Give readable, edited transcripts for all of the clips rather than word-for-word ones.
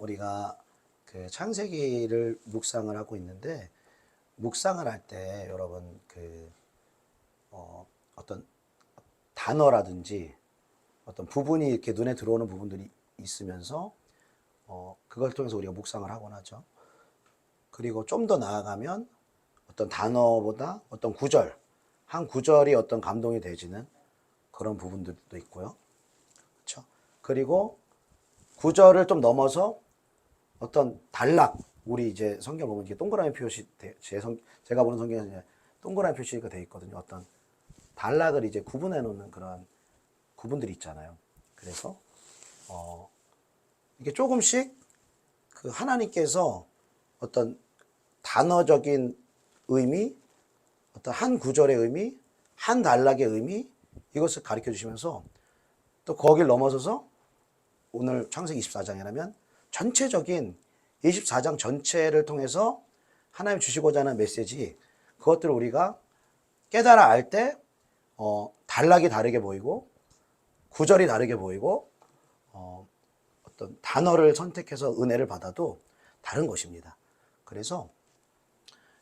우리가 그 창세기를 묵상을 하고 있는데, 묵상을 할 때 여러분 어떤 단어라든지 어떤 부분이 이렇게 눈에 들어오는 부분들이 있으면서 그걸 통해서 우리가 묵상을 하곤 하죠. 그리고 좀 더 나아가면 어떤 단어보다 어떤 구절, 한 구절이 어떤 감동이 되지는 그런 부분들도 있고요. 그렇죠? 그리고 구절을 좀 넘어서 어떤 단락, 우리 이제 성경 보면 이게 동그라미 표시, 제가 보는 성경에는 이제 동그라미 표시가 되어 있거든요. 어떤 단락을 이제 구분해 놓는 그런 구분들이 있잖아요. 그래서 이게 조금씩 그 하나님께서 어떤 단어적인 의미, 어떤 한 구절의 의미, 한 단락의 의미, 이것을 가르쳐 주시면서 또 거길 넘어서서 오늘 창세기 24장이라면 전체적인 24장 전체를 통해서 하나님 주시고자 하는 메시지, 그것들을 우리가 깨달아 알 때 단락이 다르게 보이고 구절이 다르게 보이고 어떤 단어를 선택해서 은혜를 받아도 다른 것입니다. 그래서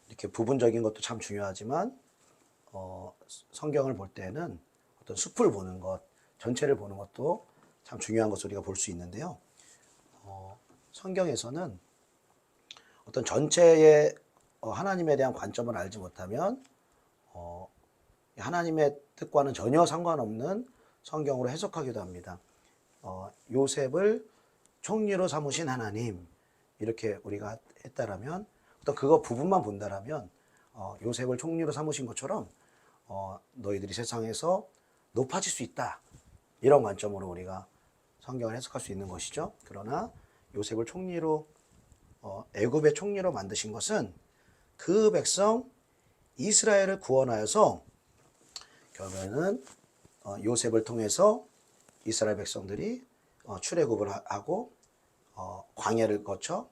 이렇게 부분적인 것도 참 중요하지만 성경을 볼 때는 어떤 숲을 보는 것, 전체를 보는 것도 참 중요한 것을 우리가 볼 수 있는데요. 성경에서는 어떤 전체의 하나님에 대한 관점을 알지 못하면 하나님의 뜻과는 전혀 상관없는 성경으로 해석하기도 합니다. 요셉을 총리로 삼으신 하나님, 이렇게 우리가 했다라면, 어떤 그거 부분만 본다라면 요셉을 총리로 삼으신 것처럼 너희들이 세상에서 높아질 수 있다, 이런 관점으로 우리가 성경을 해석할 수 있는 것이죠. 그러나 요셉을 총리로 애굽의 총리로 만드신 것은 그 백성 이스라엘을 구원하여서 결국에는 요셉을 통해서 이스라엘 백성들이 출애굽을 하고 광야를 거쳐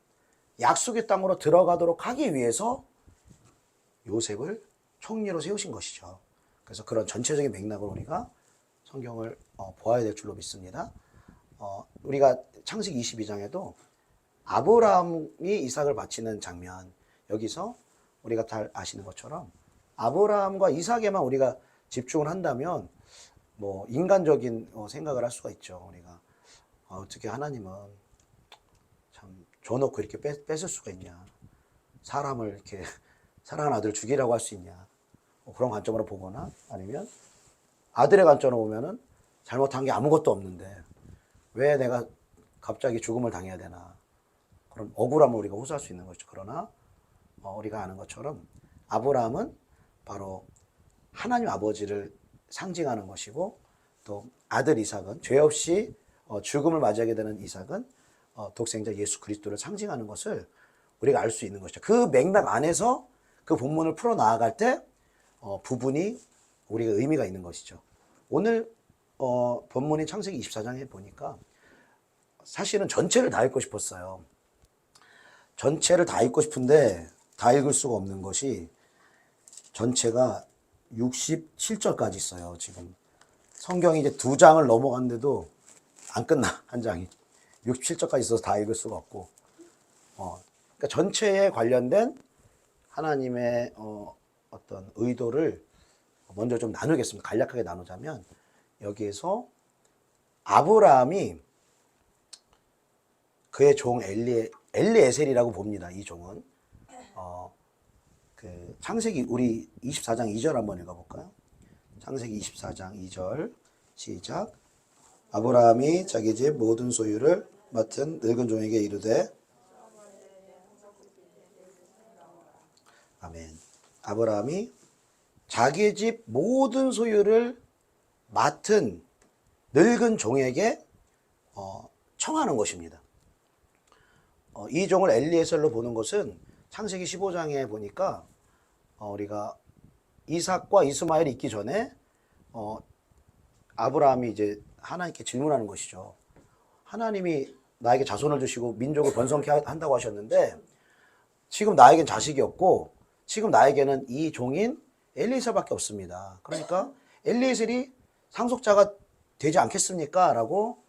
약속의 땅으로 들어가도록 하기 위해서 요셉을 총리로 세우신 것이죠. 그래서 그런 전체적인 맥락을 우리가 성경을 보아야 될 줄로 믿습니다. 우리가 창세기 22장에도 아브라함이 이삭을 바치는 장면, 여기서 우리가 잘 아시는 것처럼 아브라함과 이삭에만 우리가 집중을 한다면 뭐 인간적인 생각을 할 수가 있죠. 우리가 어떻게 하나님은 참 줘놓고 이렇게 뺏을 수가 있냐, 사람을 이렇게 사랑하는 아들 죽이라고 할 수 있냐, 그런 관점으로 보거나, 아니면 아들의 관점으로 보면은 잘못한 게 아무것도 없는데 왜 내가 갑자기 죽음을 당해야 되나, 그런 억울함을 우리가 호소할 수 있는 것이죠. 그러나 우리가 아는 것처럼 아브라함은 바로 하나님 아버지를 상징하는 것이고, 또 아들 이삭은, 죄 없이 죽음을 맞이하게 되는 이삭은 독생자 예수 그리스도를 상징하는 것을 우리가 알 수 있는 것이죠. 그 맥락 안에서 그 본문을 풀어 나아갈 때 부분이 우리가 의미가 있는 것이죠. 오늘 본문인 창세기 24장에 보니까 사실은 전체를 다 읽고 싶었어요. 전체를 다 읽고 싶은데 다 읽을 수가 없는 것이, 전체가 67절까지 있어요. 지금 성경이 이제 2장을 넘어갔는데도 안 끝나, 한 장이 67절까지 있어서 다 읽을 수가 없고, 그러니까 전체에 관련된 하나님의 어떤 의도를 먼저 좀 나누겠습니다. 간략하게 나누자면, 여기에서 아브라함이 그의 종 엘리에셀이라고 봅니다. 이 종은 창세기 우리 24장 2절 한번 읽어볼까요? 창세기 24장 2절 시작. 아브라함이 자기 집 모든 소유를 맡은 늙은 종에게 이르되, 아멘. 아브라함이 자기 집 모든 소유를 맡은 늙은 종에게 청하는 것입니다. 이 종을 엘리에셀로 보는 것은 창세기 15장에 보니까 우리가 이삭과 이스마엘이 있기 전에 아브라함이 이제 하나님께 질문하는 것이죠. 하나님이 나에게 자손을 주시고 민족을 번성케 한다고 하셨는데 지금 나에겐 자식이 없고 지금 나에게는 이 종인 엘리에셀밖에 없습니다. 그러니까 엘리에셀이 상속자가 되지 않겠습니까? 라고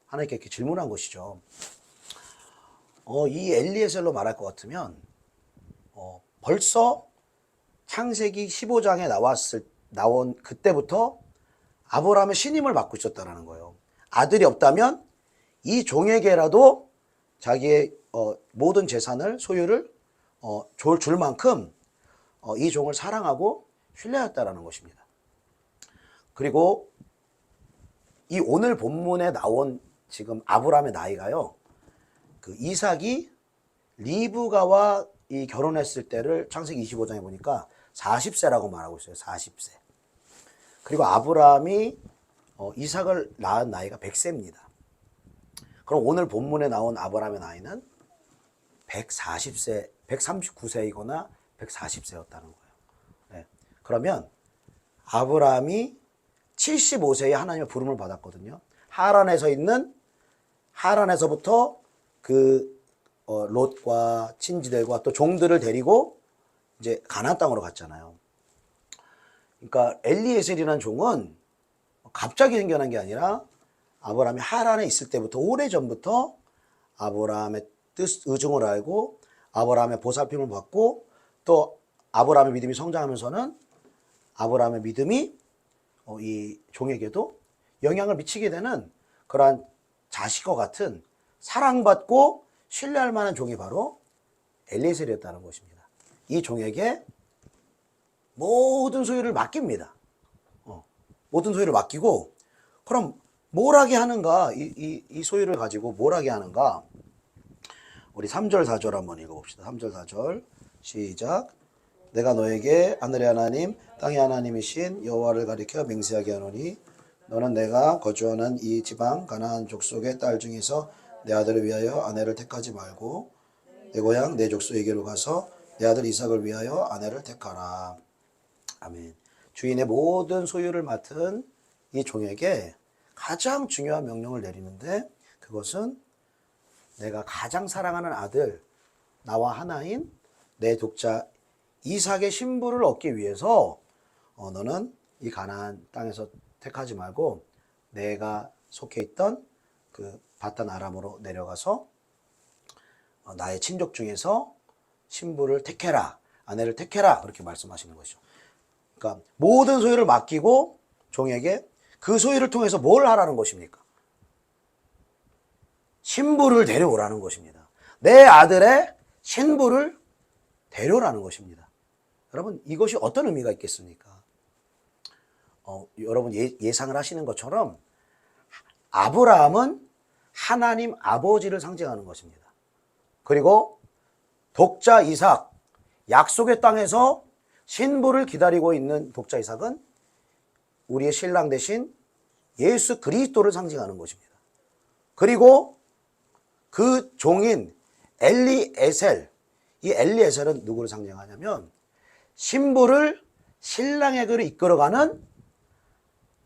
하나님께 이렇게 질문한 것이죠. 이 엘리에셀로 말할 것 같으면 벌써 창세기 15장에 나온 그때부터 아브라함의 신임을 받고 있었다는 거예요. 아들이 없다면 이 종에게라도 자기의 모든 재산을 소유를 줄 만큼 이 종을 사랑하고 신뢰했다라는 것입니다. 그리고 이 오늘 본문에 나온 지금 아브라함의 나이가요, 그 이삭이 리브가와 이 결혼했을 때를 창세기 25장에 보니까 40세라고 말하고 있어요. 40세. 그리고 아브라함이 이삭을 낳은 나이가 100세입니다. 그럼 오늘 본문에 나온 아브라함의 나이는 140세, 139세이거나 140세였다는 거예요. 네. 그러면 아브라함이 75세에 하나님의 부름을 받았거든요. 하란에서부터 그 롯과 친지들과 또 종들을 데리고 이제 가나안 땅으로 갔잖아요. 그러니까 엘리에셀이라는 종은 갑자기 생겨난 게 아니라 아브라함이 하란에 있을 때부터 오래전부터 아브라함의 의중을 알고 아브라함의 보살핌을 받고 또 아브라함의 믿음이 성장하면서는 아브라함의 믿음이 이 종에게도 영향을 미치게 되는 그러한 자식과 같은 사랑받고 신뢰할 만한 종이 바로 엘리에셀이었다는 것입니다. 이 종에게 모든 소유를 맡깁니다. 모든 소유를 맡기고, 그럼 뭘 하게 하는가? 이 소유를 가지고 뭘 하게 하는가? 우리 3절 4절 한번 읽어봅시다. 3절 4절 시작. 내가 너에게 하늘의 하나님 땅의 하나님이신 여호와를 가리켜 맹세하게 하노니 너는 내가 거주하는 이 지방 가나안 족속의 딸 중에서 내 아들을 위하여 아내를 택하지 말고 내 고향 내 족속에게로 가서 내 아들 이삭을 위하여 아내를 택하라. 아멘. 주인의 모든 소유를 맡은 이 종에게 가장 중요한 명령을 내리는데, 그것은 내가 가장 사랑하는 아들, 나와 하나인 내 독자 이삭의 신부를 얻기 위해서 너는 이 가나안 땅에서 택하지 말고 내가 속해 있던 그 바탄 아람으로 내려가서 나의 친족 중에서 신부를 택해라, 아내를 택해라, 그렇게 말씀하시는 것이죠. 그러니까 모든 소유를 맡기고 종에게 그 소유를 통해서 뭘 하라는 것입니까? 신부를 데려오라는 것입니다. 내 아들의 신부를 데려오라는 것입니다. 여러분, 이것이 어떤 의미가 있겠습니까? 여러분 예상을 하시는 것처럼 아브라함은 하나님 아버지를 상징하는 것입니다. 그리고 독자 이삭, 약속의 땅에서 신부를 기다리고 있는 독자 이삭은 우리의 신랑 대신 예수 그리스도를 상징하는 것입니다. 그리고 그 종인 엘리에셀, 이 엘리에셀은 누구를 상징하냐면 신부를 신랑에게로 이끌어가는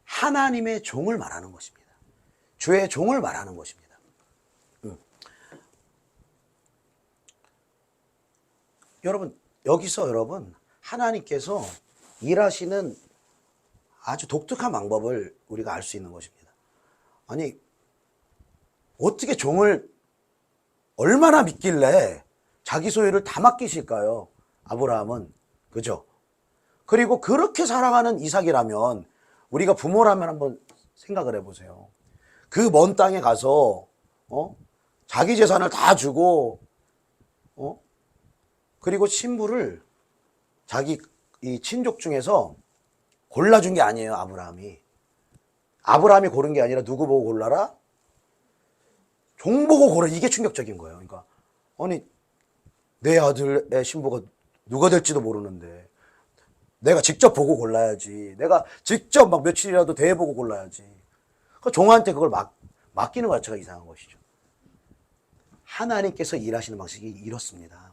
하나님의 종을 말하는 것입니다. 주의 종을 말하는 것입니다. 여러분 하나님께서 일하시는 아주 독특한 방법을 우리가 알 수 있는 것입니다. 아니, 어떻게 종을 얼마나 믿길래 자기 소유를 다 맡기실까요? 아브라함은. 그죠? 그리고 그렇게 사랑하는 이삭이라면, 우리가 부모라면 한번 생각을 해보세요. 그 먼 땅에 가서 자기 재산을 다 주고 그리고 신부를 자기 이 친족 중에서 골라준 게 아니에요. 아브라함이 고른 게 아니라 누구 보고 골라라? 종 보고 고라. 이게 충격적인 거예요. 그러니까 아니, 내 아들의 신부가 누가 될지도 모르는데 내가 직접 보고 골라야지. 내가 직접 막 며칠이라도 대해보고 골라야지. 그 종한테 그걸 맡기는 것 자체가 이상한 것이죠. 하나님께서 일하시는 방식이 이렇습니다.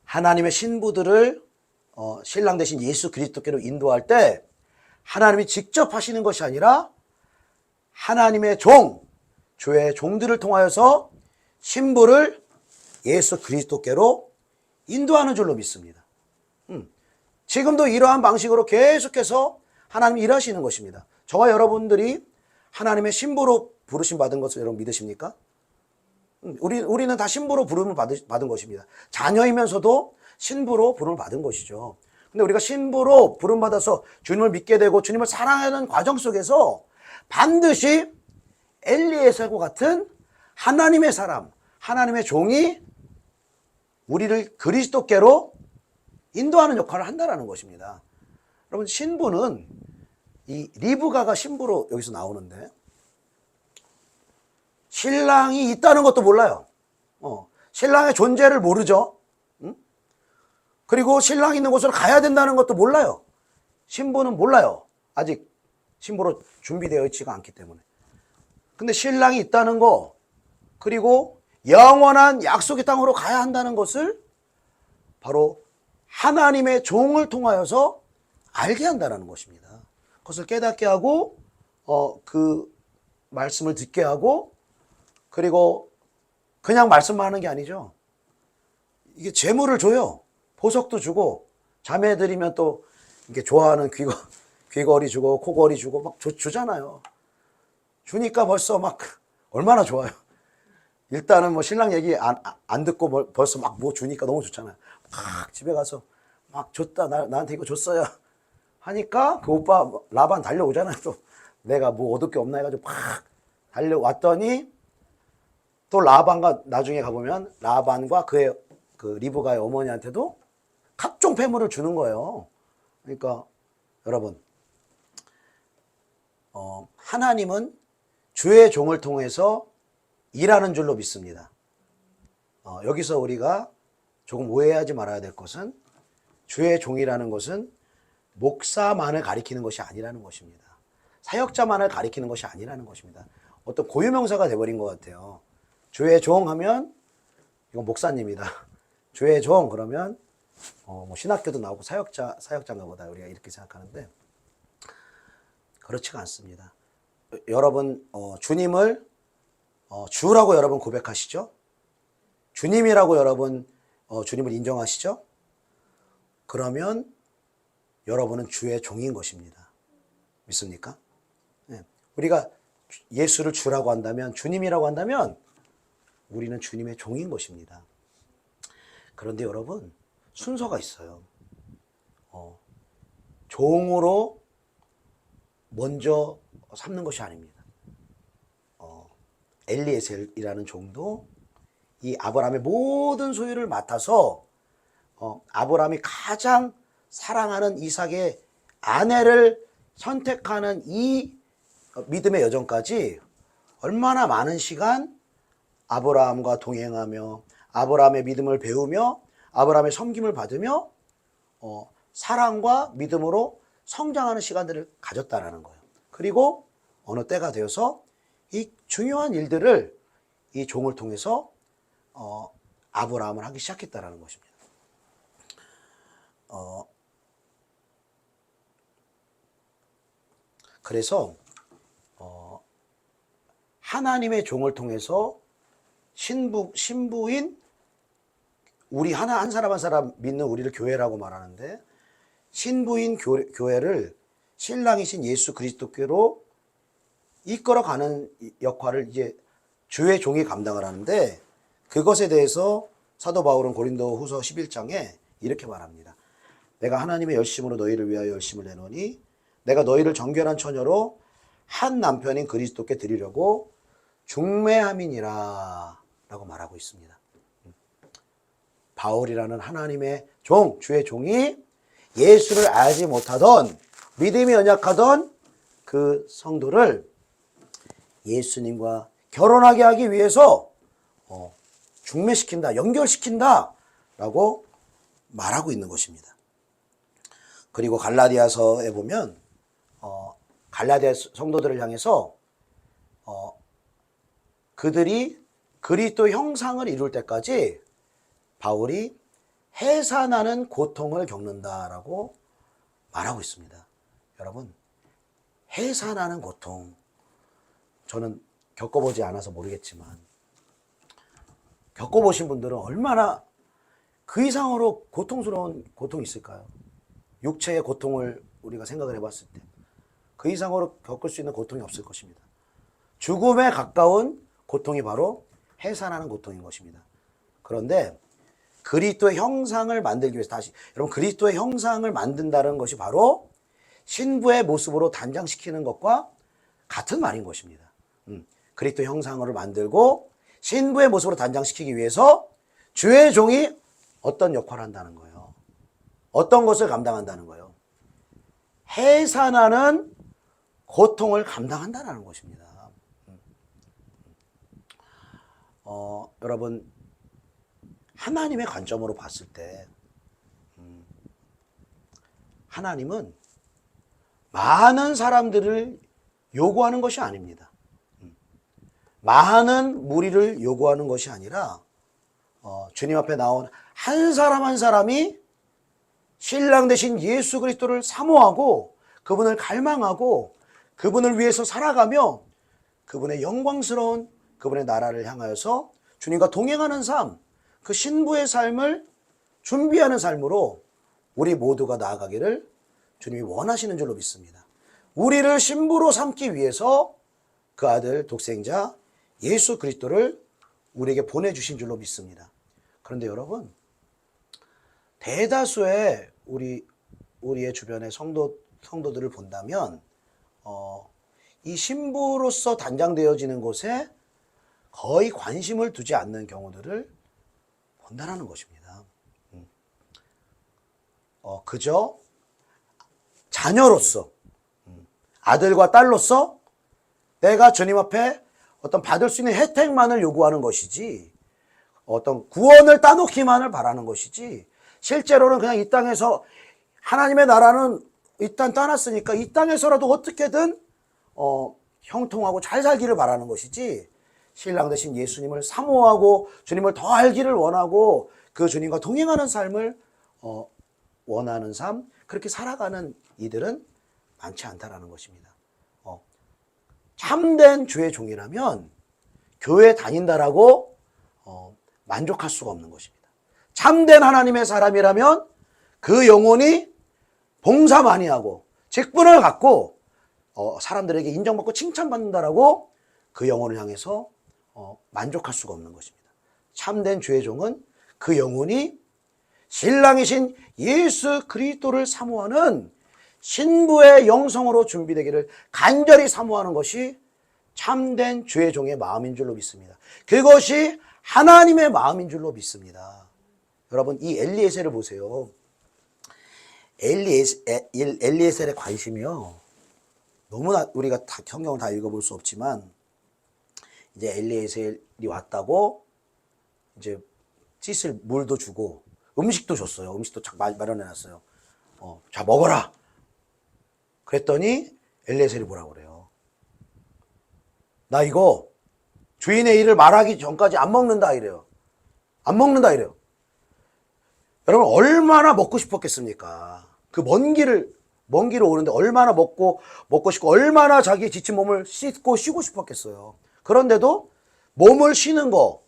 하나님의 신부들을 신랑 대신 예수 그리스도께로 인도할 때 하나님이 직접 하시는 것이 아니라 하나님의 주의 종들을 통하여서 신부를 예수 그리스도께로 인도하는 줄로 믿습니다. 지금도 이러한 방식으로 계속해서 하나님이 일하시는 것입니다. 저와 여러분들이 하나님의 신부로 부르심 받은 것을 여러분 믿으십니까? 우리는 다 신부로 부름을 받은 것입니다. 자녀이면서도 신부로 부름을 받은 것이죠. 근데 우리가 신부로 부름받아서 주님을 믿게 되고 주님을 사랑하는 과정 속에서 반드시 엘리에셀과 같은 하나님의 사람, 하나님의 종이 우리를 그리스도께로 인도하는 역할을 한다는 것입니다. 여러분, 신부는 이 리브가가 신부로 여기서 나오는데 신랑이 있다는 것도 몰라요. 신랑의 존재를 모르죠. 그리고 신랑이 있는 곳으로 가야 된다는 것도 몰라요. 신부는 몰라요. 아직 신부로 준비되어 있지가 않기 때문에. 근데 신랑이 있다는 거, 그리고 영원한 약속의 땅으로 가야 한다는 것을 바로 하나님의 종을 통하여서 알게 한다는 것입니다. 그것을 깨닫게 하고 그 말씀을 듣게 하고, 그리고 그냥 말씀만 하는 게 아니죠. 이게 재물을 줘요. 보석도 주고, 자매들이면 또 이게 좋아하는 귀걸이 주고 코걸이 주고 막 주잖아요. 주니까 벌써 막 얼마나 좋아요. 일단은 뭐 신랑 얘기 안 듣고 벌써 막 뭐 주니까 너무 좋잖아요. 막 집에 가서 막 줬다, 나한테 이거 줬어요 하니까 그 오빠 라반 달려오잖아요. 또 내가 뭐 얻을 게 없나 해가지고 막 달려왔더니 또 라반과 나중에 가보면 라반과 그 리브가의 어머니한테도 각종 폐물을 주는 거예요. 그러니까 여러분, 하나님은 주의 종을 통해서 일하는 줄로 믿습니다. 여기서 우리가 조금 오해하지 말아야 될 것은, 주의 종이라는 것은 목사만을 가리키는 것이 아니라는 것입니다. 사역자만을 가리키는 것이 아니라는 것입니다. 어떤 고유명사가 돼버린 것 같아요. 주의 종 하면 이건 목사님이다. 주의 종 그러면 뭐 신학교도 나오고 사역자인가 보다, 우리가 이렇게 생각하는데 그렇지가 않습니다. 여러분, 주님을 주라고 여러분 고백하시죠? 주님이라고 여러분 주님을 인정하시죠? 그러면 여러분은 주의 종인 것입니다. 믿습니까? 네. 우리가 예수를 주라고 한다면, 주님이라고 한다면 우리는 주님의 종인 것입니다. 그런데 여러분, 순서가 있어요. 종으로 먼저 삼는 것이 아닙니다. 엘리에셀이라는 종도 이 아브라함의 모든 소유를 맡아서 아브라함이 가장 사랑하는 이삭의 아내를 선택하는 이 믿음의 여정까지 얼마나 많은 시간 아브라함과 동행하며 아브라함의 믿음을 배우며 아브라함의 섬김을 받으며 사랑과 믿음으로 성장하는 시간들을 가졌다라는 거예요. 그리고 어느 때가 되어서 이 중요한 일들을 이 종을 통해서 아브라함을 하기 시작했다라는 것입니다. 그래서 하나님의 종을 통해서 신부인 우리 한 사람 한 사람 믿는 우리를 교회라고 말하는데, 신부인 교회를 신랑이신 예수 그리스도께로 이끌어가는 역할을 이제 주의 종이 감당을 하는데, 그것에 대해서 사도 바울은 고린도 후서 11장에 이렇게 말합니다. 내가 하나님의 열심으로 너희를 위하여 열심을 내노니 내가 너희를 정결한 처녀로 한 남편인 그리스도께 드리려고 중매함이니라 라고 말하고 있습니다. 바울이라는 하나님의 종, 주의 종이 예수를 알지 못하던, 믿음이 연약하던 그 성도를 예수님과 결혼하게 하기 위해서 중매시킨다, 연결시킨다 라고 말하고 있는 것입니다. 그리고 갈라디아서에 보면 갈라디아 성도들을 향해서 그들이 그리스도 형상을 이룰 때까지 바울이 해산하는 고통을 겪는다라고 말하고 있습니다. 여러분, 해산하는 고통, 저는 겪어보지 않아서 모르겠지만 겪어보신 분들은 얼마나 그 이상으로 고통스러운 고통이 있을까요? 육체의 고통을 우리가 생각을 해봤을 때 그 이상으로 겪을 수 있는 고통이 없을 것입니다. 죽음에 가까운 고통이 바로 해산하는 고통인 것입니다. 그런데 그리스도의 형상을 만들기 위해서 여러분 그리스도의 형상을 만든다는 것이 바로 신부의 모습으로 단장시키는 것과 같은 말인 것입니다. 그리스도 형상을 만들고 신부의 모습으로 단장시키기 위해서 주의 종이 어떤 역할을 한다는 거예요. 어떤 것을 감당한다는 거예요. 해산하는 고통을 감당한다는 것입니다. 여러분 하나님의 관점으로 봤을 때 하나님은 많은 사람들을 요구하는 것이 아닙니다. 많은 무리를 요구하는 것이 아니라 주님 앞에 나온 한 사람 한 사람이 신랑 되신 예수 그리스도를 사모하고 그분을 갈망하고 그분을 위해서 살아가며 그분의 영광스러운 그분의 나라를 향하여서 주님과 동행하는 삶, 그 신부의 삶을 준비하는 삶으로 우리 모두가 나아가기를 주님이 원하시는 줄로 믿습니다. 우리를 신부로 삼기 위해서 그 아들 독생자 예수 그리스도를 우리에게 보내주신 줄로 믿습니다. 그런데 여러분, 대다수의 우리의 주변의 성도들을 본다면 이 신부로서 단장되어지는 곳에 거의 관심을 두지 않는 경우들을 본다는 것입니다. 그저 자녀로서 아들과 딸로서 내가 주님 앞에 어떤 받을 수 있는 혜택만을 요구하는 것이지 어떤 구원을 따놓기만을 바라는 것이지 실제로는 그냥 이 땅에서 하나님의 나라는 일단 떠났으니까 이 땅에서라도 어떻게든 형통하고 잘 살기를 바라는 것이지 신랑 되신 예수님을 사모하고 주님을 더 알기를 원하고 그 주님과 동행하는 삶을 원하는 삶, 그렇게 살아가는 이들은 많지 않다라는 것입니다. 참된 주의 종이라면 교회 다닌다라고 만족할 수가 없는 것입니다. 참된 하나님의 사람이라면 그 영혼이 봉사 많이 하고 직분을 갖고 사람들에게 인정받고 칭찬받는다라고 그 영혼을 향해서 만족할 수가 없는 것입니다. 참된 주의 종은 그 영혼이 신랑이신 예수 그리스도를 사모하는 신부의 영성으로 준비되기를 간절히 사모하는 것이 참된 주의 종의 마음인 줄로 믿습니다. 그것이 하나님의 마음인 줄로 믿습니다. 여러분 이 엘리에셀을 보세요. 엘리에셀의 관심이요. 너무나 우리가 성경을 다 읽어볼 수 없지만 이제 엘리에셀이 왔다고 이제 씻을 물도 주고 음식도 줬어요. 음식도 마련해놨어요. 자 먹어라. 그랬더니 엘리에셀이 뭐라고 그래요? 나 이거 주인의 일을 말하기 전까지 안 먹는다 이래요. 안 먹는다 이래요. 여러분 얼마나 먹고 싶었겠습니까? 그 먼 길을 오는데 얼마나 먹고 싶고 얼마나 자기 지친 몸을 씻고 쉬고 싶었겠어요. 그런데도 몸을 쉬는 거,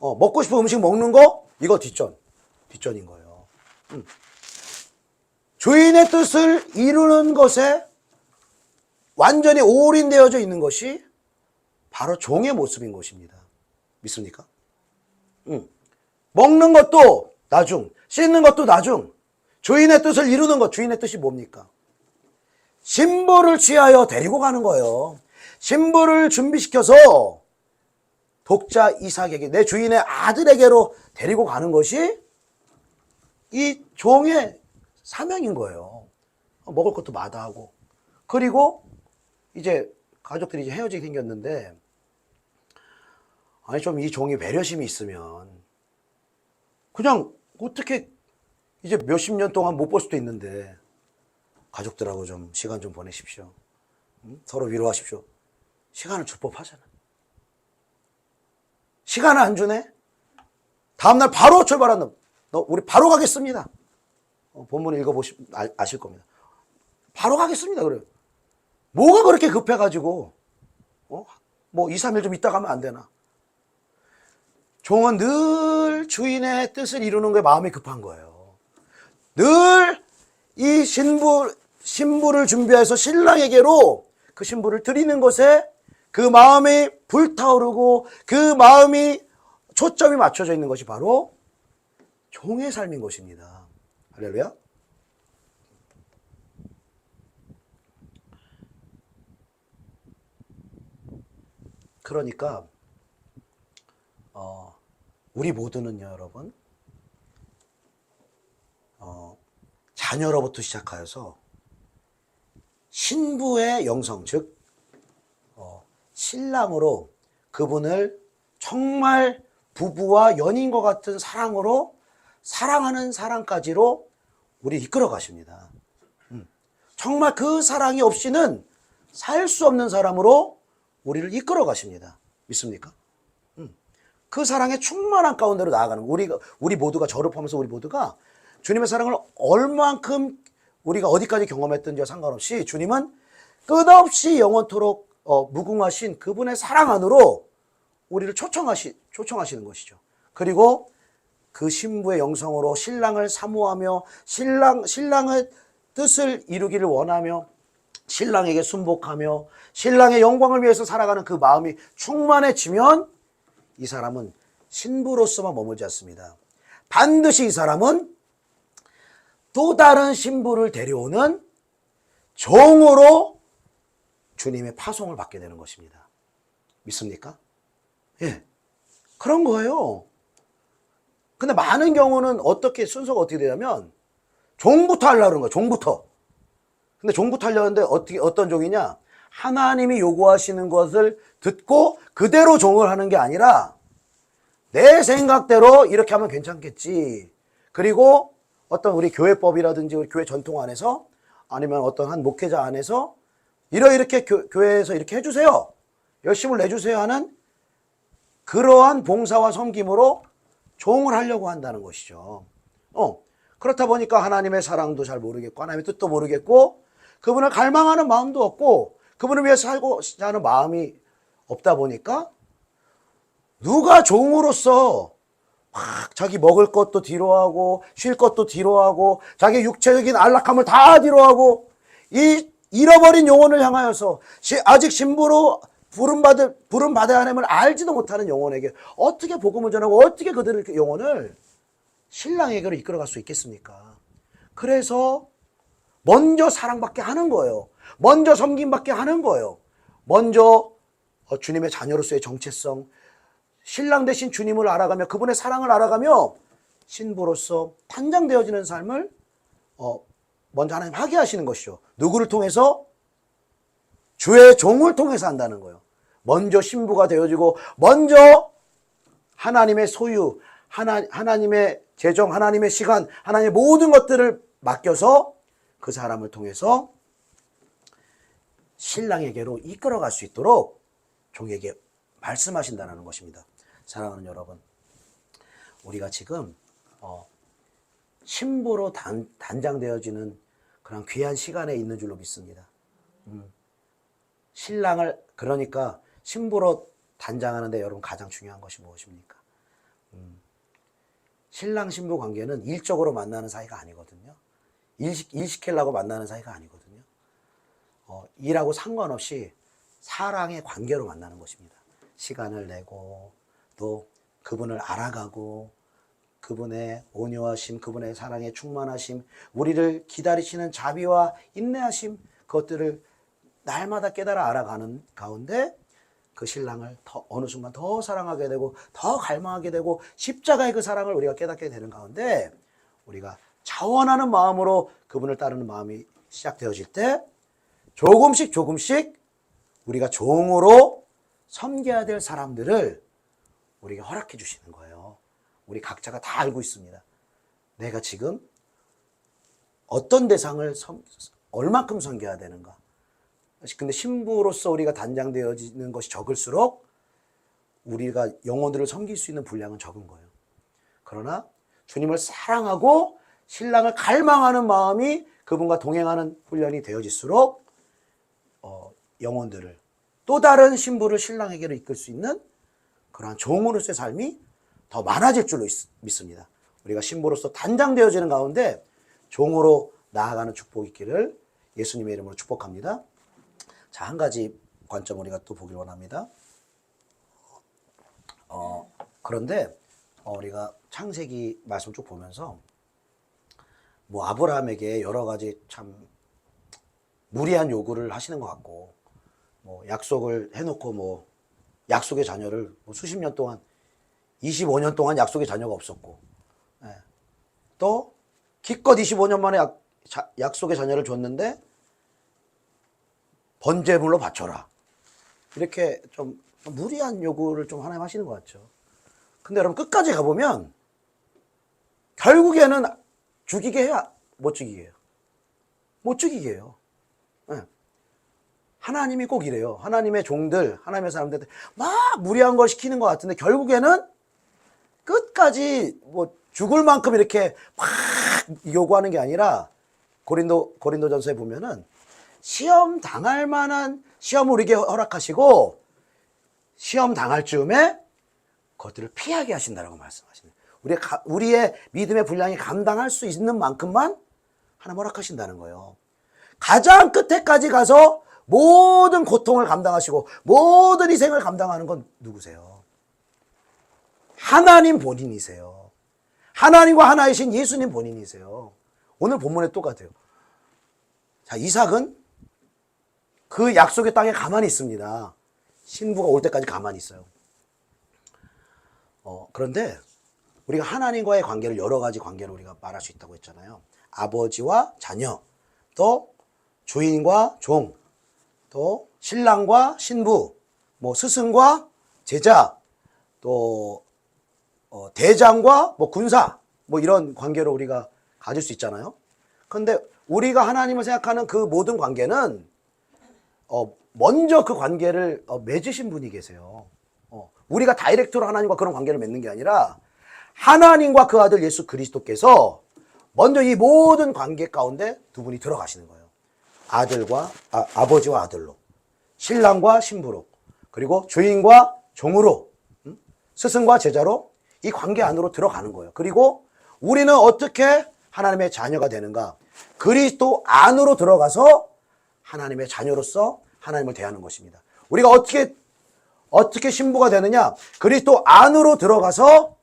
먹고 싶은 음식 먹는 거 이거 뒷전인 거예요. 주인의 뜻을 이루는 것에 완전히 올인되어져 있는 것이 바로 종의 모습인 것입니다. 믿습니까? 먹는 것도 나중, 씻는 것도 나중, 주인의 뜻을 이루는 것, 주인의 뜻이 뭡니까? 신부를 취하여 데리고 가는 거예요. 신부를 준비시켜서 독자 이삭에게, 내 주인의 아들에게로 데리고 가는 것이 이 종의 사명인 거예요. 먹을 것도 마다하고. 그리고 이제 가족들이 이제 헤어지게 생겼는데, 아니 좀 이 종이 배려심이 있으면 그냥 어떻게 이제 몇십 년 동안 못 볼 수도 있는데 가족들하고 좀 시간 좀 보내십시오. 서로 위로하십시오. 시간을 줄 법하잖아. 시간을 안 주네? 다음날 바로 출발한다. 우리 바로 가겠습니다. 본문 읽어보시면 아실 겁니다. 바로 가겠습니다. 그래요. 뭐가 그렇게 급해가지고, 뭐 2, 3일 좀 있다 가면 안 되나? 종은 늘 주인의 뜻을 이루는 거에 마음이 급한 거예요. 늘 이 신부를 준비해서 신랑에게로 그 신부를 드리는 것에 그 마음이 불타오르고 그 마음이 초점이 맞춰져 있는 것이 바로 종의 삶인 것입니다. 할렐루야. 그러니까 우리 모두는요, 여러분, 자녀로부터 시작하여서 신부의 영성, 즉 신랑으로 그분을 정말 부부와 연인과 같은 사랑으로 사랑하는 사랑까지로 우리 이끌어 가십니다. 정말 그 사랑이 없이는 살 수 없는 사람으로 우리를 이끌어 가십니다. 믿습니까? 그 사랑의 충만한 가운데로 나아가는 거. 우리 모두가, 저를 포함해서 우리 모두가 주님의 사랑을 얼만큼 우리가 어디까지 경험했든지와 상관없이 주님은 끝없이 영원토록 무궁하신 그분의 사랑 안으로 우리를 초청하시는 것이죠. 그리고 그 신부의 영성으로 신랑을 사모하며 신랑의 뜻을 이루기를 원하며 신랑에게 순복하며 신랑의 영광을 위해서 살아가는 그 마음이 충만해지면 이 사람은 신부로서만 머물지 않습니다. 반드시 이 사람은 또 다른 신부를 데려오는 종으로 주님의 파송을 받게 되는 것입니다. 믿습니까? 예. 그런 거예요. 근데 많은 경우는 순서가 어떻게 되냐면 종부터 하려고 그러는 거예요. 종부터. 근데 종부터 하려는데 어떤 종이냐? 하나님이 요구하시는 것을 듣고 그대로 종을 하는 게 아니라 내 생각대로 이렇게 하면 괜찮겠지. 그리고 어떤 우리 교회법이라든지 우리 교회 전통 안에서 아니면 어떤 한 목회자 안에서 이렇게 교회에서 이렇게 해주세요. 열심을 내주세요 하는 그러한 봉사와 섬김으로 종을 하려고 한다는 것이죠. 그렇다 보니까 하나님의 사랑도 잘 모르겠고 하나님의 뜻도 모르겠고 그분을 갈망하는 마음도 없고 그분을 위해서 살고자 하는 마음이 없다 보니까 누가 종으로서 막 자기 먹을 것도 뒤로하고 쉴 것도 뒤로하고 자기 육체적인 안락함을 다 뒤로하고 이 잃어버린 영혼을 향하여서 아직 신부로 부름받아야 하나님을 알지도 못하는 영혼에게 어떻게 복음을 전하고 어떻게 그들의 영혼을 신랑에게로 이끌어갈 수 있겠습니까? 그래서 먼저 사랑받게 하는 거예요. 먼저 섬김받게 하는 거예요. 먼저 주님의 자녀로서의 정체성, 신랑 대신 주님을 알아가며 그분의 사랑을 알아가며 신부로서 단장되어지는 삶을 먼저 하나님 하게 하시는 것이죠. 누구를 통해서? 주의 종을 통해서 한다는 거예요. 먼저 신부가 되어지고 먼저 하나님의 소유, 하나님의 재정, 하나님의 시간, 하나님의 모든 것들을 맡겨서 그 사람을 통해서 신랑에게로 이끌어갈 수 있도록 종에게 말씀하신다는 것입니다. 사랑하는 여러분, 우리가 지금 신부로 단장되어지는 그런 귀한 시간에 있는 줄로 믿습니다. 신랑을, 그러니까 신부로 단장하는데 여러분 가장 중요한 것이 무엇입니까? 신랑 신부 관계는 일적으로 만나는 사이가 아니거든요. 일시키려고 만나는 사이가 아니거든요. 일하고 상관없이 사랑의 관계로 만나는 것입니다. 시간을 내고 또 그분을 알아가고 그분의 온유하심, 그분의 사랑의 충만하심, 우리를 기다리시는 자비와 인내하심, 그것들을 날마다 깨달아 알아가는 가운데 그 신랑을 어느 순간 더 사랑하게 되고 더 갈망하게 되고 십자가의 그 사랑을 우리가 깨닫게 되는 가운데 우리가 자원하는 마음으로 그분을 따르는 마음이 시작되어질 때 조금씩 우리가 종으로 섬겨야 될 사람들을 우리에게 허락해 주시는 거예요. 우리 각자가 다 알고 있습니다. 내가 지금 어떤 대상을 얼만큼 섬겨야 되는가. 근데 신부로서 우리가 단장되어지는 것이 적을수록 우리가 영혼들을 섬길 수 있는 분량은 적은 거예요. 그러나 주님을 사랑하고 신랑을 갈망하는 마음이 그분과 동행하는 훈련이 되어질수록 영혼들을 또 다른 신부를 신랑에게로 이끌 수 있는 그러한 종으로서의 삶이 더 많아질 줄로 믿습니다. 우리가 신부로서 단장되어지는 가운데 종으로 나아가는 축복이 있기를 예수님의 이름으로 축복합니다. 자, 한 가지 관점 우리가 또 보길 원합니다. 그런데 우리가 창세기 말씀 쭉 보면서 뭐 아브라함에게 여러 가지 참 무리한 요구를 하시는 것 같고, 뭐 약속을 해놓고 뭐 약속의 자녀를 뭐 수십 년 동안 25년 동안 약속의 자녀가 없었고, 예. 또 기껏 25년 만에 약속의 자녀를 줬는데 번제물로 바쳐라, 이렇게 좀 무리한 요구를 좀 하나님 하시는 것 같죠. 근데 여러분 끝까지 가보면 결국에는 죽이게 해야 못 죽이게 해요. 못 죽이게 해요. 네. 하나님이 꼭 이래요. 하나님의 종들, 하나님의 사람들한테 막 무리한 걸 시키는 것 같은데 결국에는 끝까지 뭐 죽을 만큼 이렇게 막 요구하는 게 아니라 고린도전서에 보면은 시험 당할 만한 시험을 우리에게 허락하시고 시험 당할 즈음에 그것들을 피하게 하신다라고 말씀하시네요. 우리의 믿음의 분량이 감당할 수 있는 만큼만 하나님 허락하신다는 거예요. 가장 끝에까지 가서 모든 고통을 감당하시고 모든 희생을 감당하는 건 누구세요? 하나님 본인이세요. 하나님과 하나이신 예수님 본인이세요. 오늘 본문에 똑같아요. 자, 이삭은 그 약속의 땅에 가만히 있습니다. 신부가 올 때까지 가만히 있어요. 그런데 우리가 하나님과의 관계를 여러 가지 관계로 우리가 말할 수 있다고 했잖아요. 아버지와 자녀, 또 주인과 종, 또 신랑과 신부, 뭐 스승과 제자, 또 대장과 뭐 군사, 뭐 이런 관계로 우리가 가질 수 있잖아요. 그런데 우리가 하나님을 생각하는 그 모든 관계는 먼저 그 관계를 맺으신 분이 계세요. 우리가 다이렉트로 하나님과 그런 관계를 맺는 게 아니라 하나님과 그 아들 예수 그리스도께서 먼저 이 모든 관계 가운데 두 분이 들어가시는 거예요. 아버지와 아들로, 신랑과 신부로, 그리고 주인과 종으로, 스승과 제자로 이 관계 안으로 들어가는 거예요. 그리고 우리는 어떻게 하나님의 자녀가 되는가? 그리스도 안으로 들어가서 하나님의 자녀로서 하나님을 대하는 것입니다. 우리가 어떻게 신부가 되느냐? 그리스도 안으로 들어가서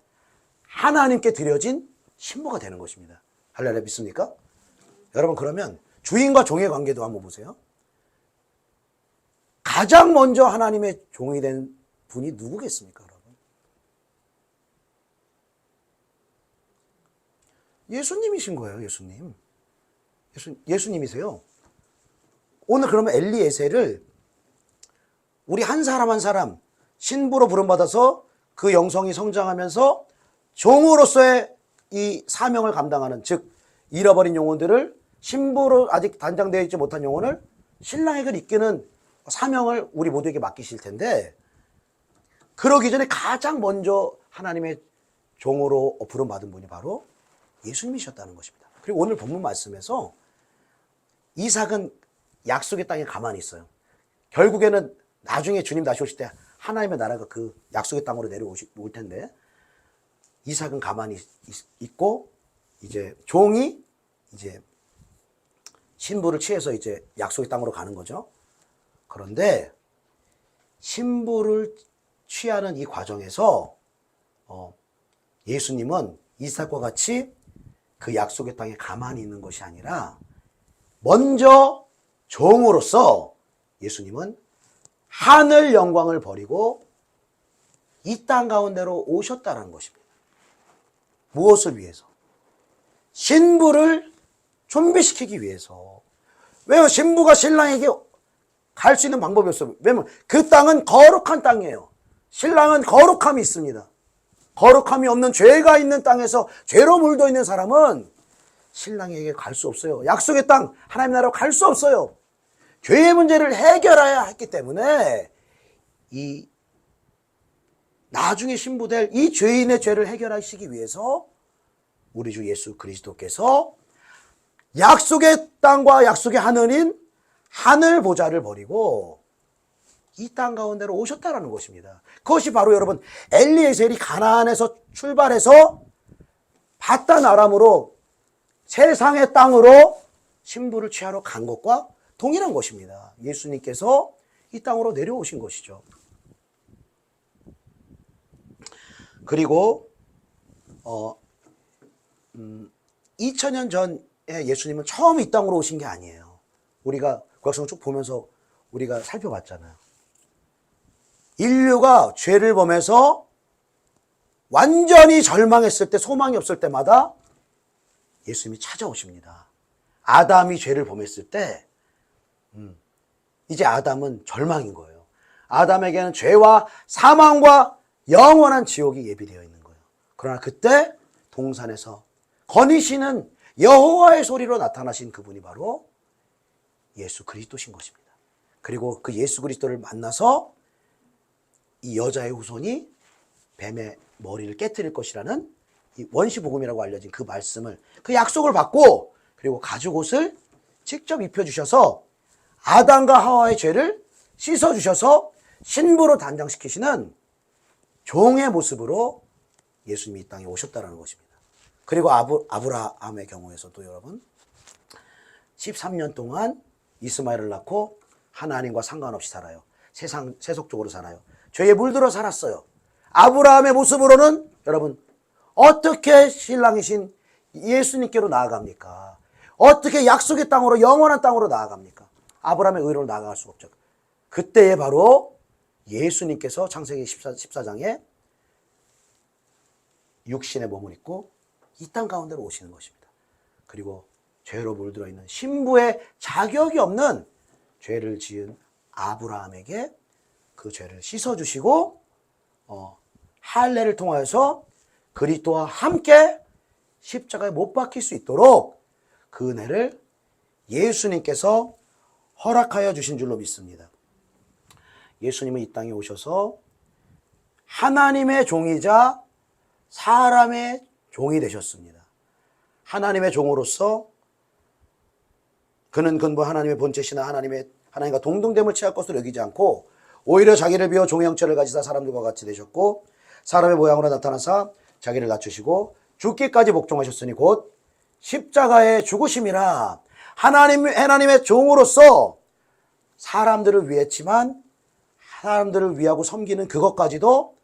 하나님께 드려진 신부가 되는 것입니다. 할렐루야, 믿습니까? 여러분, 그러면 주인과 종의 관계도 한번 보세요. 가장 먼저 하나님의 종이 된 분이 누구겠습니까, 여러분? 예수님이신 거예요, 예수님. 예수님이세요. 오늘 그러면 엘리에셀을 우리 한 사람 한 사람 신부로 부름받아서 그 영성이 성장하면서 종으로서의 이 사명을 감당하는, 즉 잃어버린 영혼들을, 신부로 아직 단장되어 있지 못한 영혼을 신랑에게 이끄는 사명을 우리 모두에게 맡기실 텐데, 그러기 전에 가장 먼저 하나님의 종으로 부름받은 분이 바로 예수님이셨다는 것입니다. 그리고 오늘 본문 말씀에서 이삭은 약속의 땅에 가만히 있어요. 결국에는 나중에 주님 다시 오실 때 하나님의 나라가 그 약속의 땅으로 내려올 텐데, 이삭은 가만히 있고 이제 종이 이제 신부를 취해서 이제 약속의 땅으로 가는 거죠. 그런데 신부를 취하는 이 과정에서 예수님은 이삭과 같이 그 약속의 땅에 가만히 있는 것이 아니라 먼저 종으로서 예수님은 하늘 영광을 버리고 이 땅 가운데로 오셨다는 것입니다. 무엇을 위해서? 신부를 준비시키기 위해서. 왜요? 신부가 신랑에게 갈 수 있는 방법이 없어요. 왜냐면 그 땅은 거룩한 땅이에요. 신랑은 거룩함이 있습니다. 거룩함이 없는 죄가 있는 땅에서 죄로 물들어 있는 사람은 신랑에게 갈 수 없어요. 약속의 땅, 하나님 나라로 갈 수 없어요. 죄의 문제를 해결해야 했기 때문에 이 나중에 신부될 이 죄인의 죄를 해결하시기 위해서 우리 주 예수 그리스도께서 약속의 땅과 약속의 하늘인 하늘 보좌를 버리고 이 땅 가운데로 오셨다라는 것입니다. 그것이 바로 여러분 엘리에셀이 가나안에서 출발해서 바단 아람으로 세상의 땅으로 신부를 취하러 간 것과 동일한 것입니다. 예수님께서 이 땅으로 내려오신 것이죠. 그리고 2000년 전에 예수님은 처음 이 땅으로 오신 게 아니에요. 우리가 구약성을 쭉 보면서 우리가 살펴봤잖아요. 인류가 죄를 범해서 완전히 절망했을 때, 소망이 없을 때마다 예수님이 찾아오십니다. 아담이 죄를 범했을 때 이제 아담은 절망인 거예요. 아담에게는 죄와 사망과 영원한 지옥이 예비되어 있는 거예요. 그러나 그때 동산에서 거니시는 여호와의 소리로 나타나신 그분이 바로 예수 그리스도신 것입니다. 그리고 그 예수 그리스도를 만나서 이 여자의 후손이 뱀의 머리를 깨뜨릴 것이라는 이 원시복음이라고 알려진 그 말씀을, 그 약속을 받고, 그리고 가죽옷을 직접 입혀주셔서 아담과 하와의 죄를 씻어주셔서 신부로 단장시키시는 종의 모습으로 예수님이 이 땅에 오셨다는 것입니다. 그리고 아브라함의 경우에서도 여러분 13년 동안 이스마엘을 낳고 하나님과 상관없이 살아요. 세속적으로 살아요. 죄에 물들어 살았어요. 아브라함의 모습으로는 여러분 어떻게 신랑이신 예수님께로 나아갑니까? 어떻게 약속의 땅으로, 영원한 땅으로 나아갑니까? 아브라함의 의로 나아갈 수가 없죠. 그때에 바로 예수님께서 창세기 14장에 육신의 몸을 입고 이 땅 가운데로 오시는 것입니다. 그리고 죄로 물들어 있는 신부의 자격이 없는 죄를 지은 아브라함에게 그 죄를 씻어주시고 할례를 통하여서 그리스도와 함께 십자가에 못 박힐 수 있도록 그 은혜를 예수님께서 허락하여 주신 줄로 믿습니다. 예수님은 이 땅에 오셔서 하나님의 종이자 사람의 종이 되셨습니다. 하나님의 종으로서 그는 근본 하나님의 본체시나 하나님과 동등됨을 취할 것으로 여기지 않고 오히려 자기를 비워 종의 형체를 가지사 사람들과 같이 되셨고 사람의 모양으로 나타나사 자기를 낮추시고 죽기까지 복종하셨으니 곧 십자가의 죽으심이라. 하나님의 종으로서 사람들을 위했지만 사람들을 위하고 섬기는 그것까지도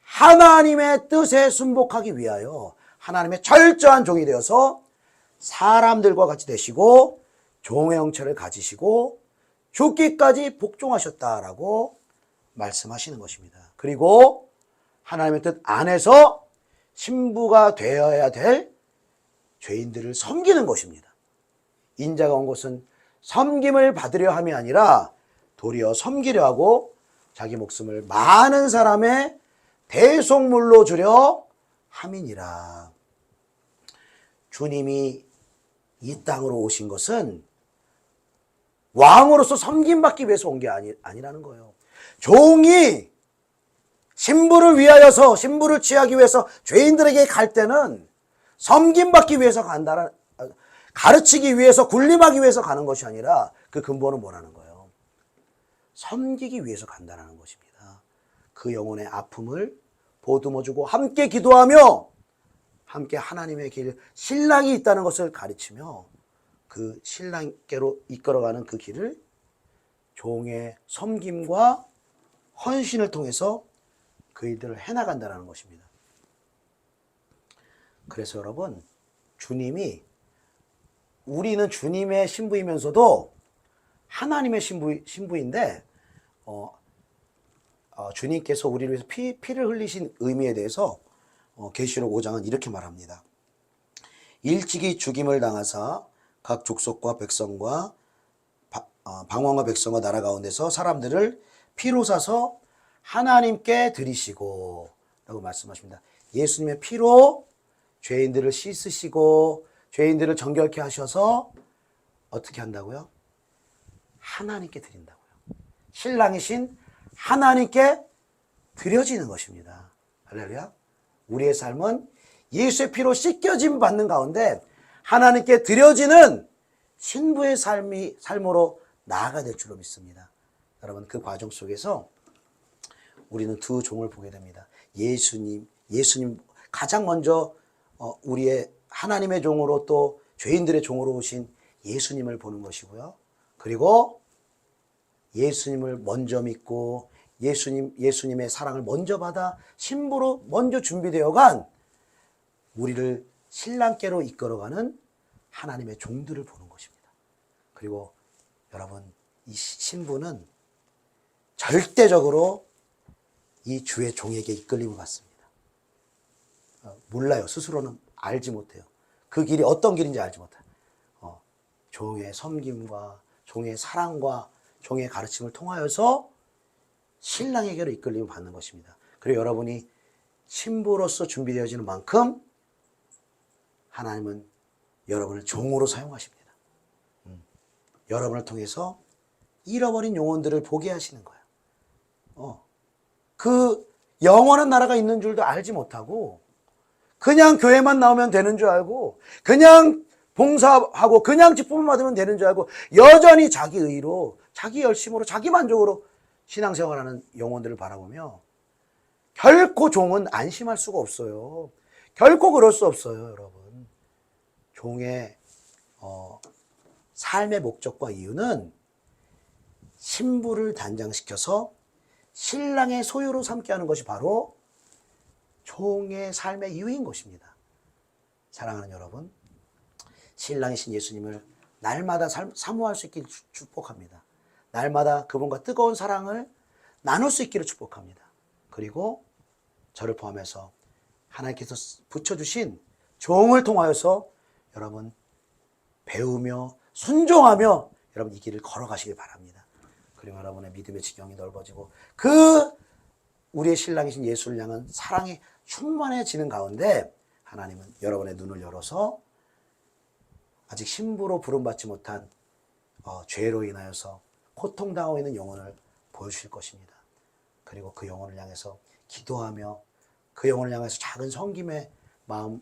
하나님의 뜻에 순복하기 위하여 하나님의 철저한 종이 되어서 사람들과 같이 되시고 종의 형체를 가지시고 죽기까지 복종하셨다라고 말씀하시는 것입니다. 그리고 하나님의 뜻 안에서 신부가 되어야 될 죄인들을 섬기는 것입니다. 인자가 온 것은 섬김을 받으려 함이 아니라 도리어 섬기려 하고 자기 목숨을 많은 사람의 대속물로 주려 함이니라. 주님이 이 땅으로 오신 것은 왕으로서 섬김받기 위해서 온 게 아니라는 거예요. 종이 신부를 위하여서, 신부를 취하기 위해서 죄인들에게 갈 때는 섬김받기 위해서 간다는, 가르치기 위해서, 군림하기 위해서 가는 것이 아니라 그 근본은 뭐라는 거예요? 섬기기 위해서 간다는 것입니다. 그 영혼의 아픔을 보듬어주고 함께 기도하며 함께 하나님의 길, 신랑이 있다는 것을 가르치며 그 신랑께로 이끌어가는 그 길을 종의 섬김과 헌신을 통해서 그이들을 해나간다는 것입니다. 그래서 여러분, 우리는 주님의 신부이면서도 하나님의 신부인데 주님께서 우리를 위해서 피를 흘리신 의미에 대해서 계시록 5장은 이렇게 말합니다. 일찍이 죽임을 당하사 각 족속과 백성과 방황과 백성과 나라 가운데서 사람들을 피로 사서 하나님께 드리시고 라고 말씀하십니다. 예수님의 피로 죄인들을 씻으시고 죄인들을 정결케 하셔서 어떻게 한다고요? 하나님께 드린다고요. 신랑이신 하나님께 드려지는 것입니다. 할렐루야. 우리의 삶은 예수의 피로 씻겨짐 받는 가운데 하나님께 드려지는 신부의 삶으로 나아가야 될 줄로 믿습니다. 여러분, 그 과정 속에서 우리는 두 종을 보게 됩니다. 예수님 가장 먼저 우리의 하나님의 종으로 또 죄인들의 종으로 오신 예수님을 보는 것이고요. 그리고 예수님을 먼저 믿고 예수님의 사랑을 먼저 받아 신부로 먼저 준비되어 간 우리를 신랑께로 이끌어가는 하나님의 종들을 보는 것입니다. 그리고 여러분, 이 신부는 절대적으로 이 주의 종에게 이끌림을 받습니다. 몰라요. 스스로는 알지 못해요. 그 길이 어떤 길인지 알지 못해요. 종의 섬김과 종의 사랑과 종의 가르침을 통하여서 신랑에게로 이끌림을 받는 것입니다. 그리고 여러분이 신부로서 준비되어지는 만큼 하나님은 여러분을 종으로 사용하십니다. 여러분을 통해서 잃어버린 영혼들을 보게 하시는 거예요. 그 영원한 나라가 있는 줄도 알지 못하고 그냥 교회만 나오면 되는 줄 알고 그냥 봉사하고 그냥 직분을 받으면 되는 줄 알고 여전히 자기 의로 자기 열심으로 자기 만족으로 신앙생활하는 영혼들을 바라보며 결코 종은 안심할 수가 없어요. 결코 그럴 수 없어요, 여러분. 종의 삶의 목적과 이유는 신부를 단장시켜서 신랑의 소유로 삼게 하는 것이 바로 종의 삶의 이유인 것입니다. 사랑하는 여러분, 신랑이신 예수님을 날마다 사모할 수 있기를 축복합니다. 날마다 그분과 뜨거운 사랑을 나눌 수 있기를 축복합니다. 그리고 저를 포함해서 하나님께서 붙여주신 종을 통하여서 여러분 배우며 순종하며 여러분 이 길을 걸어가시길 바랍니다. 그리고 여러분의 믿음의 지경이 넓어지고 그 우리의 신랑이신 예수를 향한 사랑이 충만해지는 가운데 하나님은 여러분의 눈을 열어서 아직 신부로 부름받지 못한 죄로 인하여서 고통당하고 있는 영혼을 보여주실 것입니다. 그리고 그 영혼을 향해서 기도하며 그 영혼을 향해서 작은 섬김의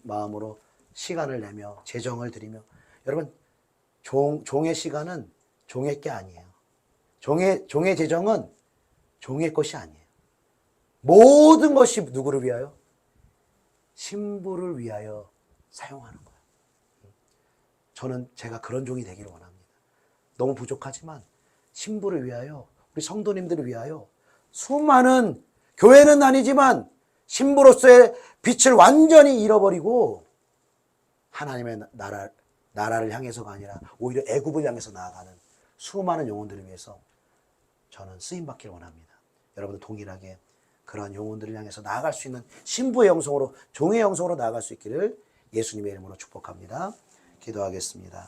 마음으로 시간을 내며 재정을 드리며 여러분 종의 시간은 종의 게 아니에요. 종의 재정은 종의 것이 아니에요. 모든 것이 누구를 위하여? 신부를 위하여 사용하는 거예요. 저는 제가 그런 종이 되기를 원합니다. 너무 부족하지만 신부를 위하여 우리 성도님들을 위하여 수많은 교회는 아니지만 신부로서의 빛을 완전히 잃어버리고 하나님의 나라를 향해서가 아니라 오히려 애굽을 향해서 나아가는 수많은 영혼들을 위해서 저는 쓰임받기를 원합니다. 여러분도 동일하게 그러한 영혼들을 향해서 나아갈 수 있는 신부의 영성으로 종의 영성으로 나아갈 수 있기를 예수님의 이름으로 축복합니다. 기도하겠습니다.